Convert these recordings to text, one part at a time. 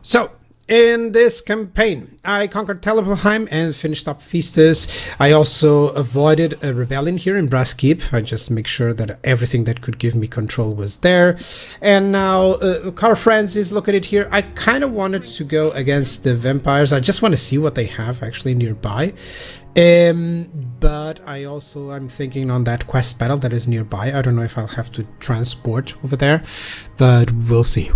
So, in this campaign, I conquered Telepelheim and finished up Festus. I also avoided a rebellion here in Brass Keep. I just make sure that everything that could give me control was there. And now, Franz is located here. I kind of wanted to go against the vampires. I just want to see what they have actually nearby. But I'm thinking on that quest battle that is nearby. I don't know if I'll have to transport over there, but we'll see.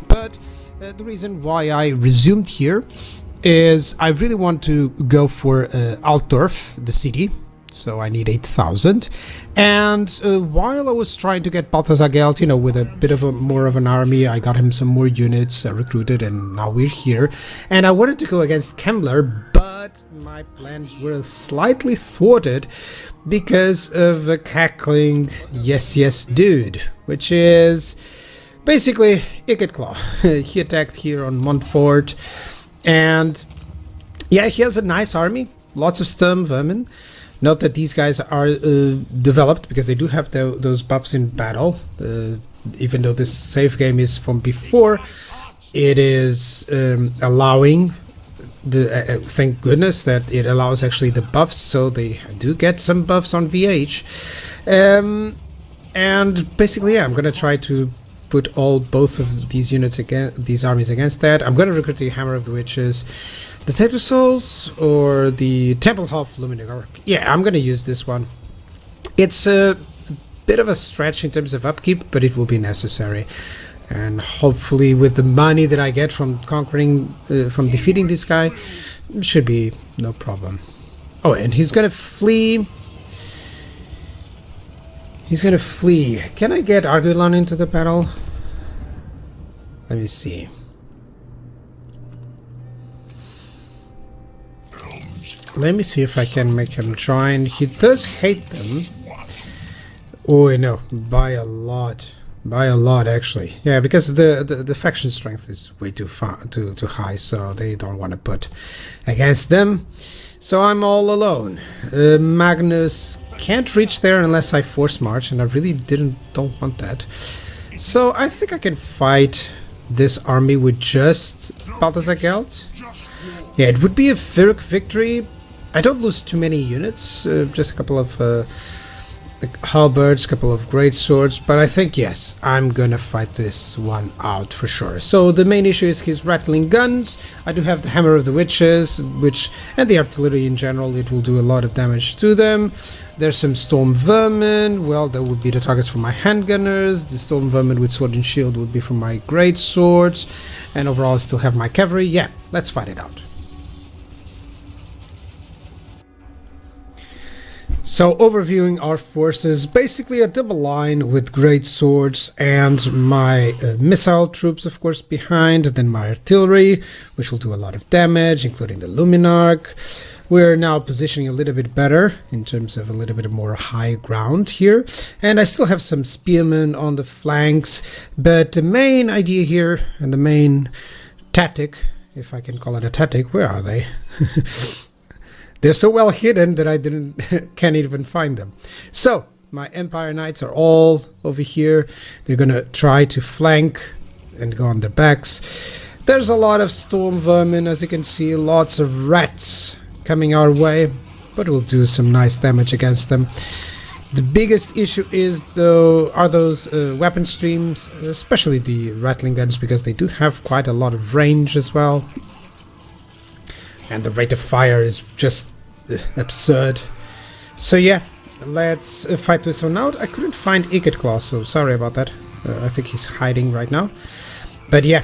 But the reason why I resumed here is I really want to go for Altdorf, the city. So I need 8,000. And while I was trying to get Balthasar Gelt, with a bit of more of an army, I got him some more units recruited, and now we're here. And I wanted to go against Kemmler, but my plans were slightly thwarted because of a cackling yes dude, which is basically Ikit Claw. He attacked here on Montfort, and yeah, he has a nice army, lots of Sturm Vermin. Note that these guys are developed because they do have those buffs in battle. Even though this save game is from before, it is allowing the thank goodness that it allows actually the buffs, so they do get some buffs on VH. And basically, yeah, I'm gonna try to put both of these units these armies against that. I'm gonna recruit the Hammer of the Witches, the Tater Souls, or the Templehof Luminar. Yeah, I'm gonna use this one. It's a bit of a stretch in terms of upkeep, but it will be necessary. And hopefully with the money that I get from from defeating this guy, should be no problem. Oh, and he's gonna flee. Can I get Argulon into the battle? Let me see. Let me see if I can make him join. He does hate them. Oh, no, by a lot. By a lot, actually. Yeah, because the faction strength is way too high, so they don't want to put against them. So I'm all alone. Magnus can't reach there unless I force march, and I really don't want that. So I think I can fight this army with just Balthasar Gelt. Yeah, it would be a Pyrrhic victory. I don't lose too many units, just a couple of halberds, a couple of great swords, but I think, yes, I'm gonna fight this one out for sure. So the main issue is his rattling guns. I do have the Hammer of the Witches, and the artillery in general, it will do a lot of damage to them. There's some Storm Vermin. Well, that would be the targets for my handgunners. The Storm Vermin with sword and shield would be for my great swords, and overall I still have my cavalry. Yeah, let's fight it out. So, overviewing our forces, basically a double line with great swords and my missile troops, of course, behind, then my artillery, which will do a lot of damage, including the Luminarch. We're now positioning a little bit better in terms of a little bit more high ground here, and I still have some spearmen on the flanks, but the main idea here, and the main tactic, if I can call it a tactic, where are they? They're so well hidden that I can't even find them. So, my Empire Knights are all over here. They're gonna try to flank and go on their backs. There's a lot of Storm Vermin, as you can see, lots of rats coming our way, but we'll do some nice damage against them. The biggest issue are those weapon streams, especially the rattling guns, because they do have quite a lot of range as well. And the rate of fire is just absurd. So yeah, let's fight this one out. I couldn't find Ikit Claw, so sorry about that. I think he's hiding right now. But yeah.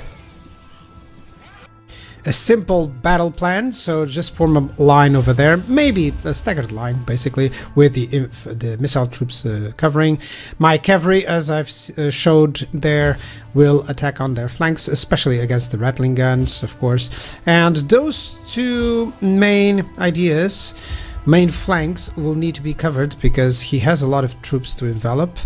A simple battle plan, so just form a line over there, maybe a staggered line, basically, with the missile troops covering. My cavalry, as I've showed there, will attack on their flanks, especially against the rattling guns, of course. And those two main flanks will need to be covered because he has a lot of troops to envelop.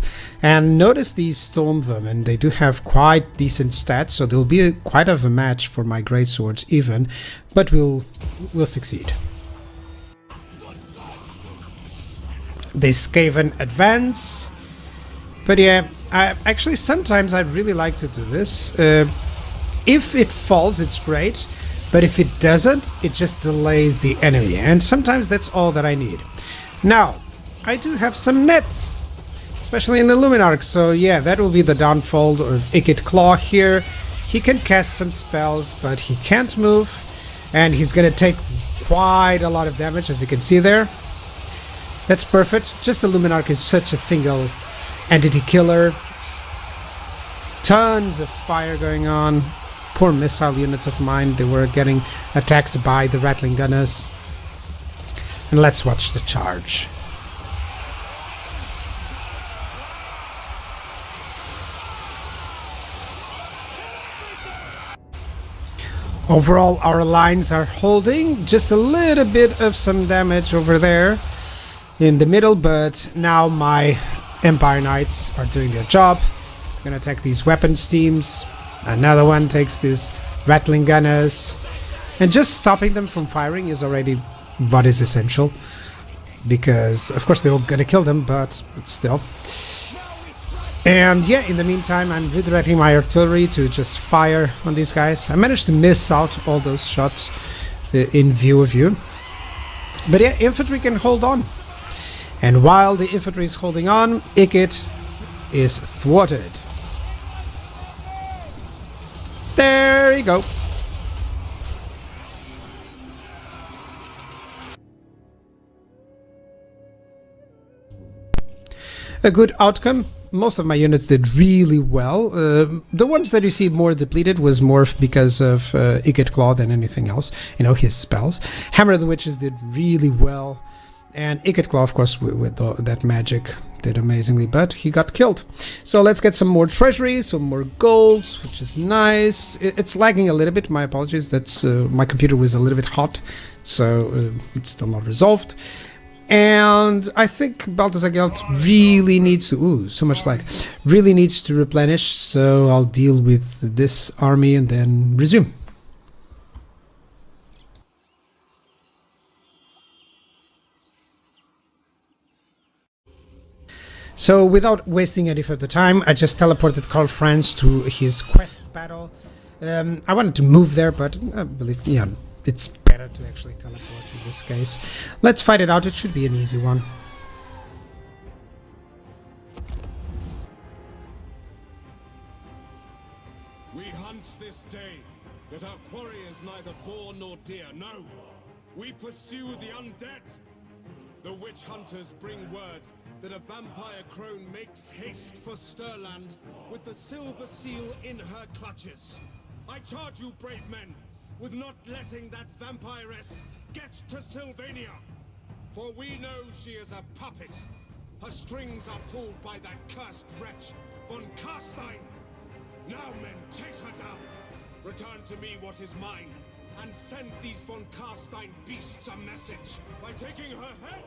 And notice these Storm Vermin, they do have quite decent stats, so there'll be quite of a match for my great swords even, but we'll succeed. They Skaven advance, but yeah, sometimes I really like to do this. If it falls, it's great, but if it doesn't, it just delays the enemy, and sometimes that's all that I need. Now, I do have some nets, especially in the Luminarch, so yeah, that will be the downfall of Ikit Claw here. He can cast some spells, but he can't move, and he's gonna take quite a lot of damage, as you can see there. That's perfect. Just the Luminarch is such a single entity killer. Tons of fire going on. Poor missile units of mine, they were getting attacked by the Rattling Gunners. And let's watch the charge. Overall, our lines are holding. Just a little bit of some damage over there in the middle, but now my Empire Knights are doing their job. I'm gonna attack these weapons teams. Another one takes these Rattling Gunners. And just stopping them from firing is already what is essential. Because, of course, they're gonna kill them, but still. And yeah, in the meantime, I'm redirecting my artillery to just fire on these guys. I managed to miss out all those shots in view of you. But yeah, infantry can hold on. And while the infantry is holding on, Ikit is thwarted. There you go. A good outcome. Most of my units did really well. The ones that you see more depleted was more because of Ikit Claw than anything else. You know, his spells. Hammer of the Witches did really well. And Ikit Claw, of course, with that magic, did amazingly, but he got killed. So let's get some more treasury, some more gold, which is nice. It's lagging a little bit, my apologies. That's my computer was a little bit hot, so it's still not resolved. And I think Balthazar Gelt really needs to... Ooh, so much lag. Really needs to replenish, so I'll deal with this army and then resume. So without wasting any further time, I just teleported Karl Franz to his quest battle. I wanted to move there, but I believe, yeah, it's better to actually teleport in this case. Let's fight it out. It should be an easy one. We hunt this day, yet our quarry is neither boar nor deer. No, we pursue the undead. The witch hunters bring word that a vampire crone makes haste for Stirland with the silver seal in her clutches. I charge you, brave men, with not letting that vampiress get to Sylvania. For we know she is a puppet. Her strings are pulled by that cursed wretch, von Karstein. Now, men, chase her down. Return to me what is mine, and send these von Karstein beasts a message. By taking her head,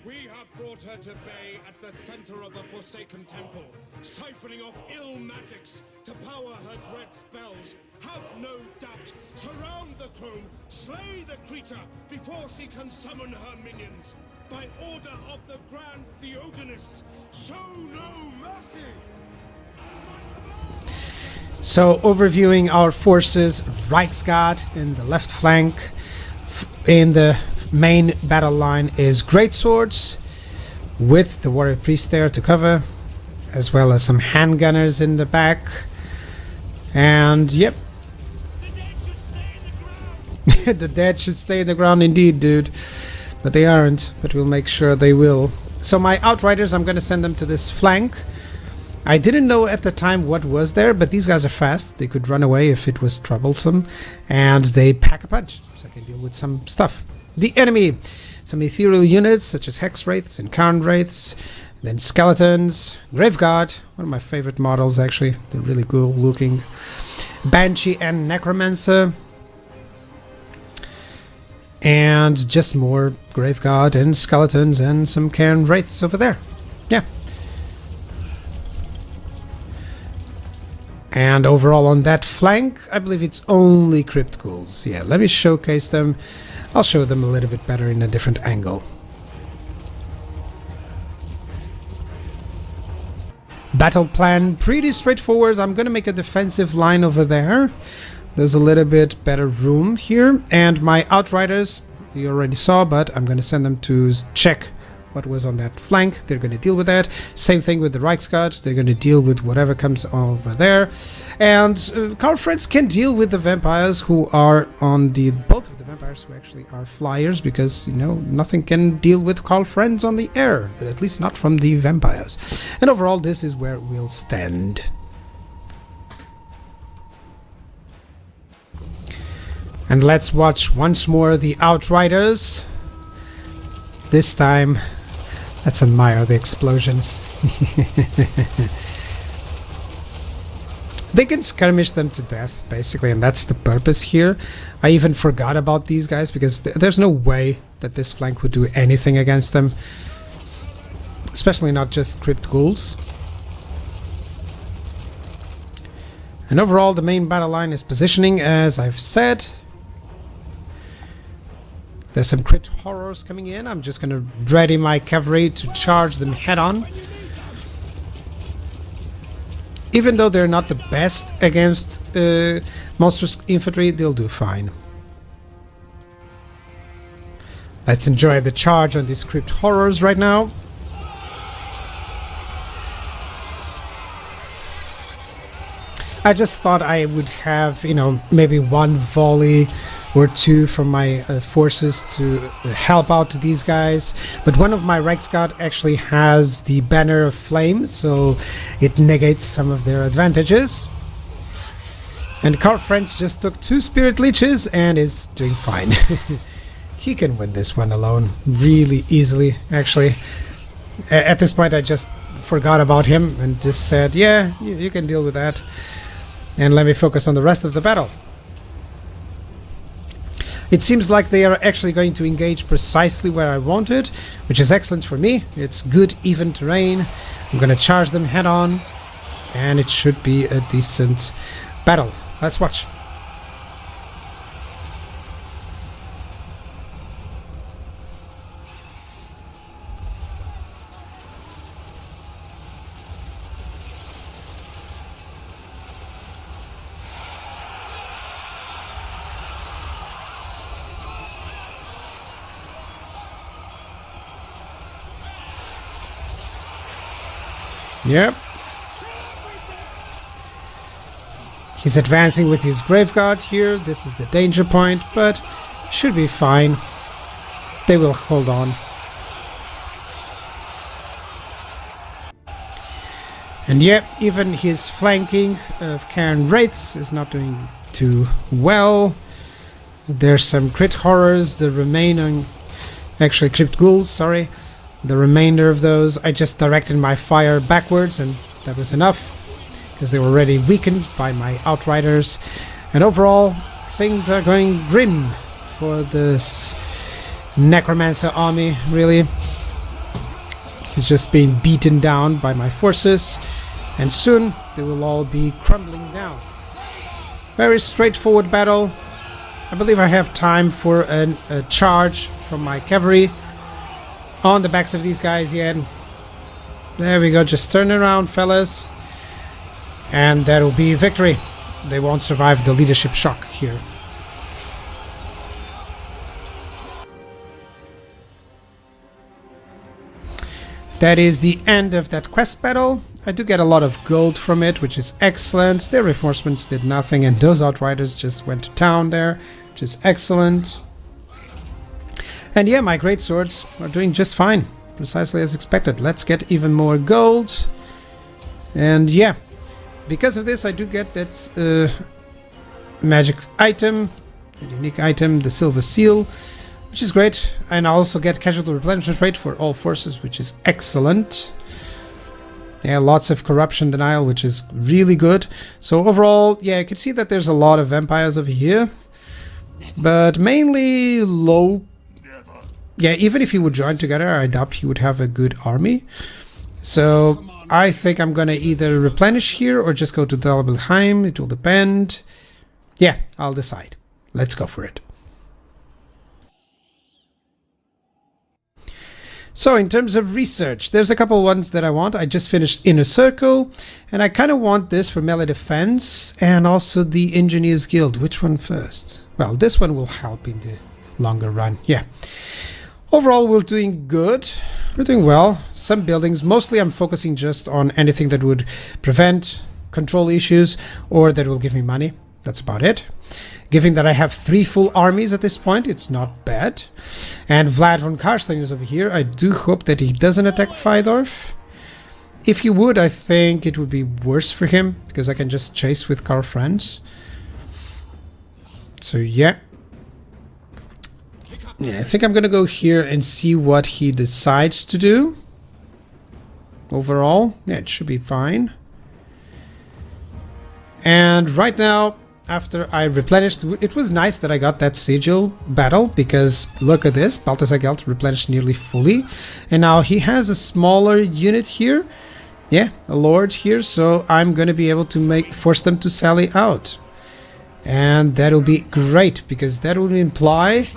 we have brought her to bay at the center of the Forsaken Temple, siphoning off ill magics to power her dread spells. Have no doubt. Surround the crone, slay the creature before she can summon her minions. By order of the Grand Theogenist, show no mercy! So, overviewing our forces, Reichsguard in the left flank. In the main battle line is greatswords with the warrior priest there to cover, as well as some handgunners in the back. And yep, the dead should stay in the ground indeed, dude, but they aren't, but we'll make sure they will. So my outriders, I'm gonna send them to this flank. I didn't know at the time what was there, but these guys are fast. They could run away if it was troublesome, and they pack a punch, so I can deal with some stuff. The enemy, some ethereal units such as Hex Wraiths and Karn Wraiths, then Skeletons, Graveguard, one of my favorite models actually, they're really cool looking, Banshee and Necromancer, and just more Graveguard and Skeletons and some Karn Wraiths over there. Yeah. And overall on that flank, I believe it's only Crypt Ghouls. Yeah, let me showcase them. I'll show them a little bit better in a different angle. battle plan, pretty straightforward. I'm gonna make a defensive line over there. There's a little bit better room here, and my outriders you already saw, but I'm gonna send them to check what was on that flank. They're going to deal with that. Same thing with the Reichsguard. They're going to deal with whatever comes over there. And Karl Franz can deal with the vampires who are on the... both of the vampires who actually are flyers, because, you know, nothing can deal with Karl Franz on the air. At least not from the vampires. And overall, this is where we'll stand. And let's watch once more the Outriders. This time... let's admire the explosions. They can skirmish them to death, basically, and that's the purpose here. I even forgot about these guys, because there's no way that this flank would do anything against them. Especially not just crypt ghouls. And overall, the main battle line is positioning, as I've said. There's some crit horrors coming in. I'm just gonna ready my cavalry to charge them head on. Even though they're not the best against monstrous infantry, they'll do fine. Let's enjoy the charge on these crypt horrors right now. I just thought I would have, you know, maybe one volley or two from my forces to help out these guys, but one of my Reichsguard actually has the banner of flame, so it negates some of their advantages. And Karl Franz just took 2 spirit leeches and is doing fine. He can win this one alone really easily, actually. At this point I just forgot about him and just said, yeah, you can deal with that, and let me focus on the rest of the battle. It seems like they are actually going to engage precisely where I wanted, which is excellent for me. It's good, even terrain. I'm going to charge them head on, and it should be a decent battle. Let's watch. Yep. He's advancing with his Graveguard here. This is the danger point, but should be fine. They will hold on. And yep, even his flanking of Cairn Wraiths is not doing too well. There's some crit horrors, the remaining... actually, crypt ghouls, sorry. The remainder of those, I just directed my fire backwards, and that was enough, because they were already weakened by my Outriders. And overall, things are going grim for this Necromancer army, really. He's just being beaten down by my forces, and soon they will all be crumbling down. Very straightforward battle. I believe I have time for a charge from my cavalry on the backs of these guys yet. There we go, just turn around, fellas. And that'll be victory. They won't survive the leadership shock here. That is the end of that quest battle. I do get a lot of gold from it, which is excellent. Their reinforcements did nothing, and those Outriders just went to town there, which is excellent. And yeah, my great swords are doing just fine, precisely as expected. Let's get even more gold. And yeah, because of this I do get that magic item, the unique item, the silver seal, which is great. And I also get casualty replenishment rate for all forces, which is excellent. Yeah, lots of corruption denial, which is really good. So overall, yeah, you can see that there's a lot of vampires over here, but mainly low. Yeah, even if he would join together, I doubt he would have a good army. So I think I'm gonna either replenish here or just go to Dalbelheim. It will depend. Yeah, I'll decide. Let's go for it. So in terms of research, there's a couple ones that I want. I just finished Inner Circle, and I kind of want this for melee defense and also the Engineers Guild. Which one first? Well, this one will help in the longer run. Yeah. Overall, we're doing good. We're doing well. Some buildings, mostly I'm focusing just on anything that would prevent control issues or that will give me money. That's about it. Given that I have 3 full armies at this point, it's not bad. And Vlad von Karstein is over here. I do hope that he doesn't attack Fydorf. If he would, I think it would be worse for him, because I can just chase with Karl Franz. So yeah. Yeah, I think I'm gonna go here and see what he decides to do. Overall, yeah, it should be fine. And right now, after I replenished, it was nice that I got that sigil battle, because look at this, Balthasar Gelt replenished nearly fully. And now he has a smaller unit here. Yeah, a lord here, so I'm gonna be able to force them to sally out. And that'll be great, because that would imply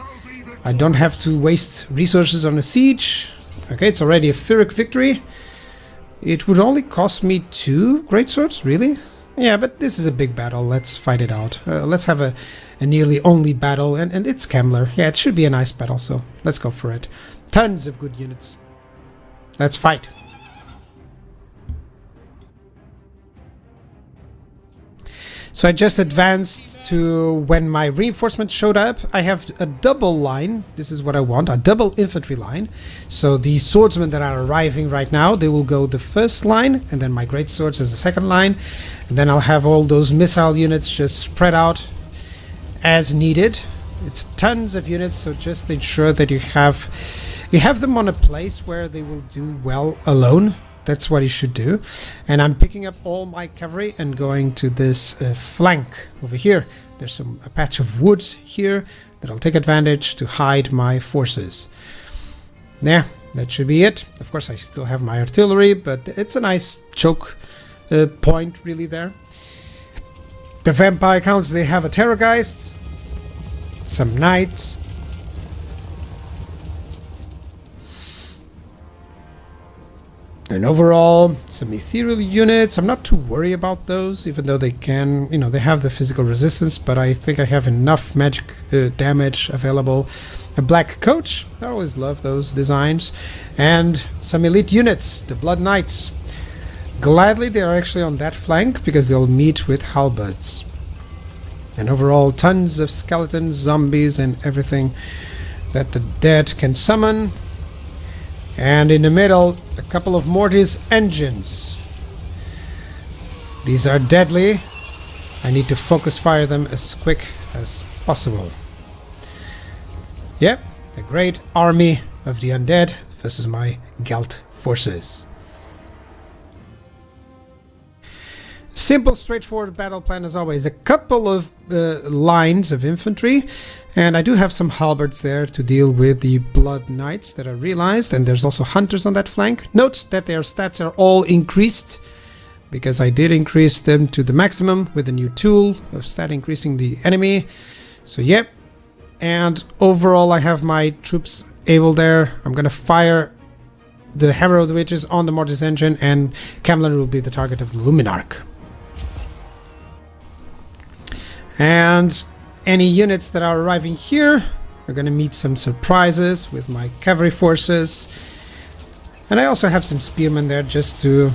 I don't have to waste resources on a siege. Okay, it's already a Pyrrhic victory. It would only cost me 2 greatswords, really? Yeah, but this is a big battle. Let's fight it out. Let's have a nearly only battle, and it's Kemmler. Yeah, it should be a nice battle, so let's go for it. Tons of good units. Let's fight. So I just advanced to when my reinforcements showed up. I have a double line. This is what I want, a double infantry line. So the swordsmen that are arriving right now, they will go the first line, and then my great swords as the second line. And then I'll have all those missile units just spread out as needed. It's tons of units, so just ensure that you have them on a place where they will do well alone. That's what you should do. And I'm picking up all my cavalry and going to this flank over here. There's a patch of woods here that I'll take advantage to hide my forces. Yeah, that should be it. Of course, I still have my artillery, but it's a nice choke point really there. The vampire counts, they have a Terrorgeist, some knights. And overall, some ethereal units. I'm not too worried about those, even though they can, they have the physical resistance, but I think I have enough magic damage available. A black coach, I always love those designs. And some elite units, the Blood Knights. Gladly, they are actually on that flank, because they'll meet with halberds. And overall, tons of skeletons, zombies, and everything that the dead can summon. And in the middle, a couple of Mortis engines. These are deadly. I need to focus fire them as quick as possible. Yep, a great army of the undead versus my Gelt forces. Simple, straightforward battle plan as always. A couple of lines of infantry, and I do have some halberds there to deal with the Blood Knights that are realized, and there's also hunters on that flank. Note that their stats are all increased, because I did increase them to the maximum with a new tool of stat increasing the enemy. So yep, and overall I have my troops able there. I'm gonna fire the Hammer of the Witches on the Mortis engine, and Kemmler will be the target of the Luminarch. And any units that are arriving here are going to meet some surprises with my cavalry forces. And I also have some spearmen there just to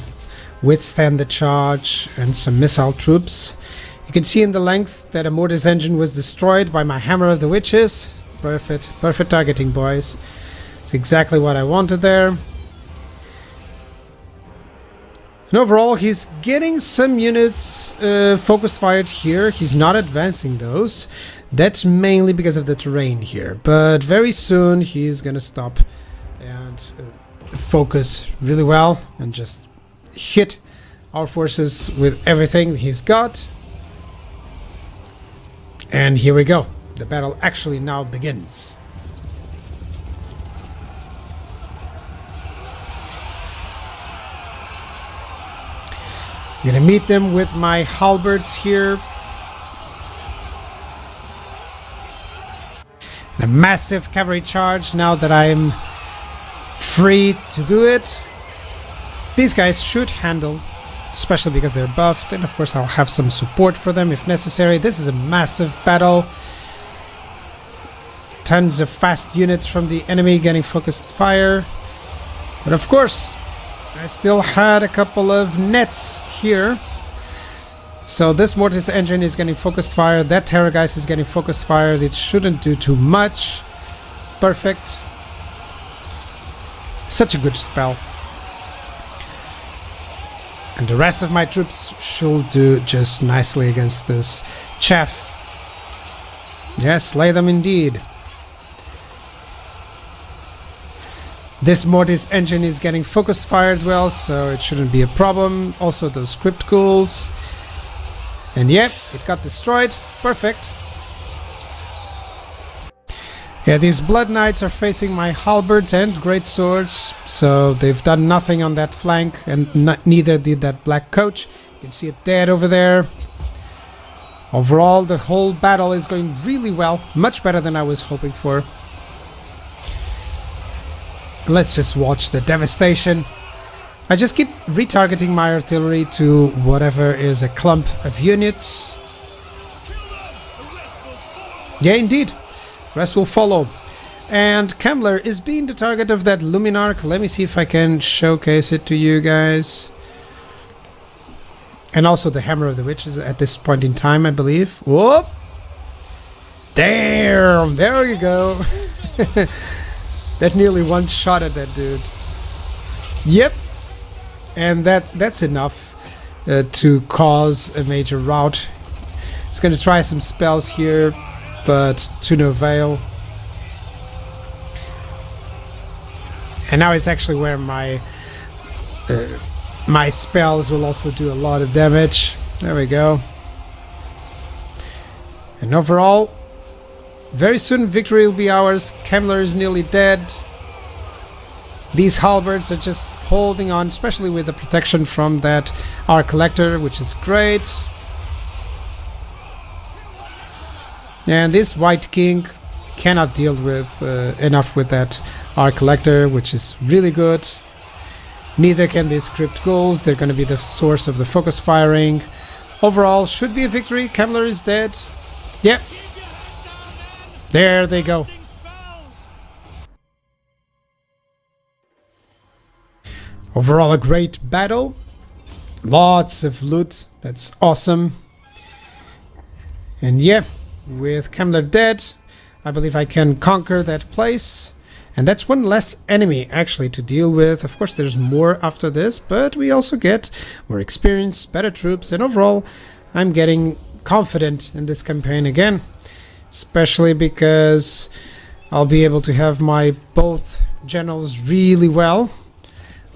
withstand the charge, and some missile troops. You can see in the length that a Mortis engine was destroyed by my Hammer of the Witches. Perfect targeting, boys. It's exactly what I wanted there. And overall, he's getting some units focus fired here. He's not advancing those. That's mainly because of the terrain here. But very soon, he's gonna stop and focus really well and just hit our forces with everything he's got. And here we go. The battle actually now begins. I'm gonna meet them with my halberds here. And a massive cavalry charge now that I'm free to do it. These guys should handle, especially because they're buffed, and of course I'll have some support for them if necessary. This is a massive battle. Tons of fast units from the enemy getting focused fire. But of course, I still had a couple of nets here. So this Mortis engine is getting focused fire. That Terrorgeist is getting focused fire. It shouldn't do too much. Perfect. Such a good spell. And the rest of my troops should do just nicely against this chaff. Yes, slay them indeed. This Mortis engine is getting focus fired well, so it shouldn't be a problem. Also those crypt ghouls. And yep, it got destroyed. Perfect. Yeah, these Blood Knights are facing my halberds and great swords, so they've done nothing on that flank, and neither did that black coach. You can see it dead over there. Overall, the whole battle is going really well, much better than I was hoping for. Let's just watch the devastation. I just keep retargeting my artillery to whatever is a clump of units. Yeah, indeed. Rest will follow. And Kemmler is being the target of that Luminarch. Let me see if I can showcase it to you guys. And also the Hammer of the Witches at this point in time, I believe. Whoop! Damn! There you go. That nearly one-shotted that dude. Yep. And that's enough to cause a major rout. He's going to try some spells here, but to no avail. And now it's actually where my my spells will also do a lot of damage. There we go. And overall, very soon victory will be ours. Kemmler is nearly dead. These halberds are just holding on, especially with the protection from that Arc Collector, which is great. And this White King cannot deal with enough with that Arc Collector, which is really good. Neither can these Crypt Ghouls. They're going to be the source of the focus firing. Overall, should be a victory. Kemmler is dead. Yep. There they go. Overall, a great battle. Lots of loot. That's awesome. And yeah, with Kemmler dead, I believe I can conquer that place. And that's one less enemy, actually, to deal with. Of course, there's more after this, but we also get more experience, better troops, and overall, I'm getting confident in this campaign again. Especially because I'll be able to have my both generals really well.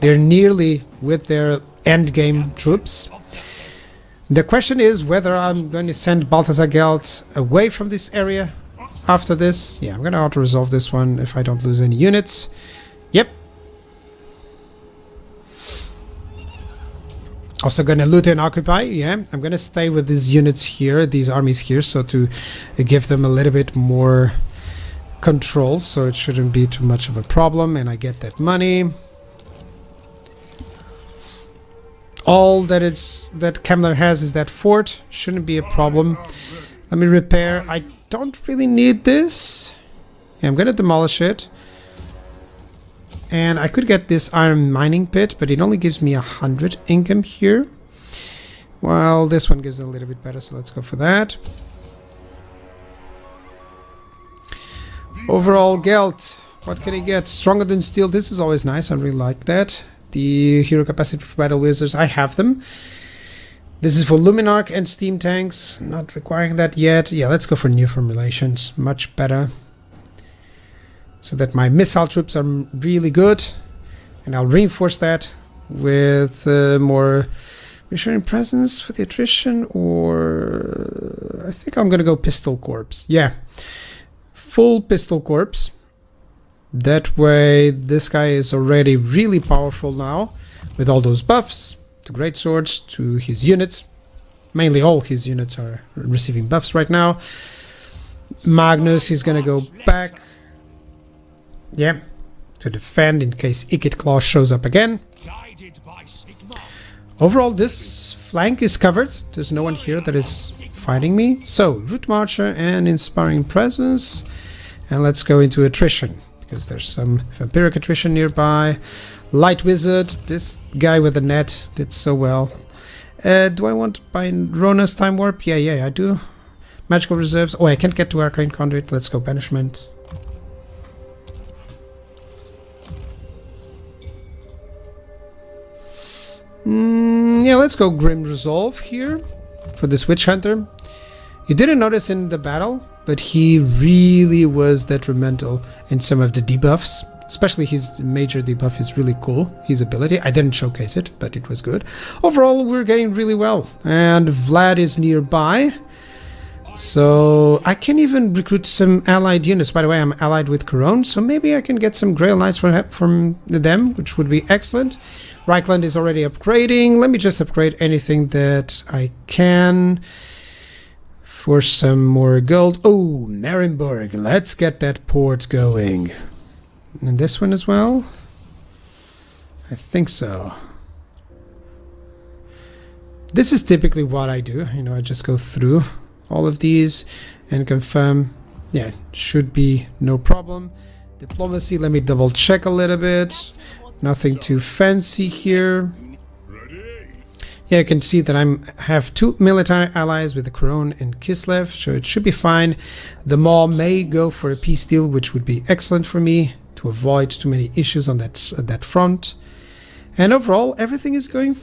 They're nearly with their endgame troops. The question is whether I'm going to send Balthazar Gelt away from this area after this. Yeah, I'm going to auto-resolve this one if I don't lose any units. Yep. Also going to loot and occupy. Yeah, I'm going to stay with these units here, these armies here, so to give them a little bit more control, so it shouldn't be too much of a problem, and I get that money. All that Kemmler has is that fort. Shouldn't be a problem. Let me repair. I don't really need this. Yeah, I'm going to demolish it. And I could get this iron mining pit, but it only gives me 100 income here. Well, this one gives it a little bit better, so let's go for that. Overall, Gelt. What can he get? Stronger than steel. This is always nice. I really like that. The hero capacity for battle wizards, I have them. This is for Luminarch and steam tanks. Not requiring that yet. Yeah, let's go for new formulations. Much better. So that my missile troops are really good. And I'll reinforce that with more reassuring presence for the attrition. Or I think I'm going to go Pistol Corps. Yeah. Full Pistol Corps. That way, this guy is already really powerful now, with all those buffs, to great swords, to his units. Mainly all his units are receiving buffs right now. Magnus is gonna go back. Yeah, to defend in case Ikit Claw shows up again. Guided by Sigma. Overall, this flank is covered. There's no one here that is fighting me. So, Root Marcher and Inspiring Presence. And let's go into attrition, because there's some vampiric attrition nearby. Light Wizard, this guy with the net did so well. Do I want by Rona's Time Warp? Yeah, I do. Magical Reserves. Oh, I can't get to Arcane Conduit. Let's go Banishment. Yeah, let's go Grim Resolve here for this Witch Hunter. You didn't notice in the battle, but he really was detrimental in some of the debuffs. Especially his major debuff is really cool, his ability. I didn't showcase it, but it was good. Overall, we're getting really well. And Vlad is nearby. So I can even recruit some allied units. By the way, I'm allied with Corone, so maybe I can get some Grail Knights from them, which would be excellent. Reichland is already upgrading. Let me just upgrade anything that I can for some more gold. Oh, Nuremberg. Let's get that port going. And this one as well? I think so. This is typically what I do. You know, I just go through all of these and confirm. Yeah, should be no problem. Diplomacy, let me double check a little bit. Nothing too fancy here. Yeah, you can see that I have 2 military allies with the Corone and Kislev, so it should be fine. The Maw may go for a peace deal, which would be excellent for me to avoid too many issues on that front. And overall, everything is going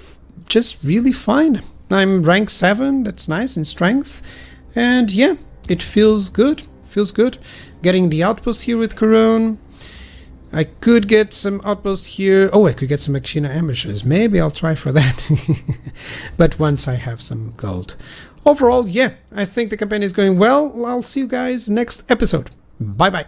just really fine. I'm rank 7, that's nice in strength. And yeah, it feels good. Feels good. Getting the outpost here with Corone. I could get some outposts here. Oh, I could get some Machina ambushes. Maybe I'll try for that. But once I have some gold. Overall, yeah, I think the campaign is going well. I'll see you guys next episode. Bye-bye.